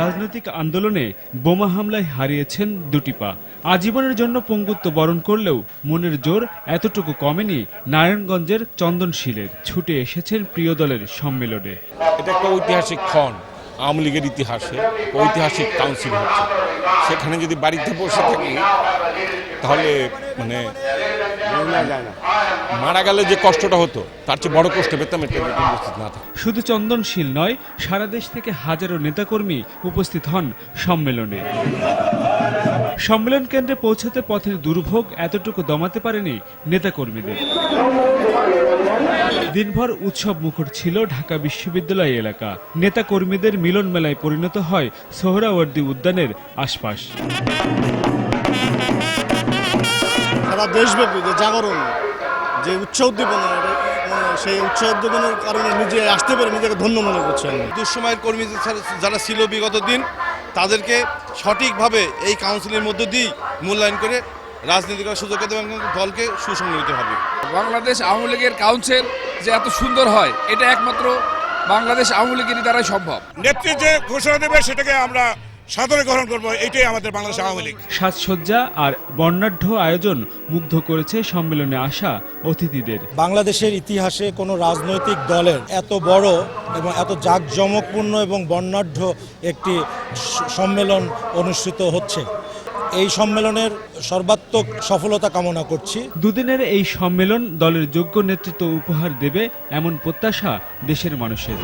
রাজনৈতিক আন্দোলনে বোমা হামলায় হারিয়েছেন দুটি পা। আজীবনের জন্য পঙ্গুত্ব বরণ করলেও মনের জোর এতটুকু কমেনি নারায়ণগঞ্জের চন্দনশীলের। ছুটে এসেছেন প্রিয় দলের সম্মেলনে। এটা একটা ঐতিহাসিক ক্ষণ, আওয়ামী লীগের ইতিহাসে ঐতিহাসিক কাউন্সিল হচ্ছে। সেখানে যদি বাড়িতে বসে থাকি তাহলে মানে মারা গেলে যে কষ্টটা হতো তার চেয়ে বড় কষ্ট পেতাম এটা উপস্থিত না থাকে। শুধু চন্দনশীল নয়, সারা দেশ থেকে হাজারো নেতাকর্মী উপস্থিত হন সম্মেলনে। সম্মেলন কেন্দ্রে পৌঁছাতে পথের দুর্ভোগ এতটুকু দমাতে পারেনি নেতাকর্মীদের। দিনভর উৎসব মুখর ছিল ঢাকা বিশ্ববিদ্যালয় এলাকা। নেতাকর্মীদের মিলন মেলায় পরিণত হয় সোহরাওয়ার্দী উদ্যানের আশপাশ। সারা দেশব্যাপী যে জাগরণ, যে উৎসাহ উদ্দীপনা, সেই উৎসাহ উদ্দীপনার কারণে নিজে আসতে পেরে নিজেকে ধন্য মনে করছে। দুঃসময়ের কর্মী যারা ছিল বিগত দিন, তাদেরকে সঠিকভাবে এই কাউন্সিলের মধ্য দিয়েই মূল্যায়ন করে রাজনীতি করার সুযোগ দেবে এবং দলকে সুসংগঠিত হবে। বাংলাদেশ আওয়ামী লীগের কাউন্সিল যে এত সুন্দর হয়, এটা একমাত্র বাংলাদেশ আওয়ামী লীগের দ্বারাই সম্ভব। নেত্রী যে ঘোষণা দেবে সেটাকে আমরা সাদরে গ্রহণ করবো, এটাই আমাদের বাংলাদেশ আওয়ামী লীগ। সাজসজ্জা আর বর্ণাঢ্য আয়োজন মুগ্ধ করেছে সম্মেলনে আসা অতিথিদের। বাংলাদেশের ইতিহাসে কোনো রাজনৈতিক দলের এত বড় এবং এত জাঁকজমকপূর্ণ এবং বর্ণাঢ্য একটি সম্মেলন অনুষ্ঠিত হচ্ছে। এই সম্মেলনের সর্বাত্মক সফলতা কামনা করছি। দুদিনের এই সম্মেলন দলের যোগ্য নেতৃত্ব উপহার দেবে এমন প্রত্যাশা দেশের মানুষের।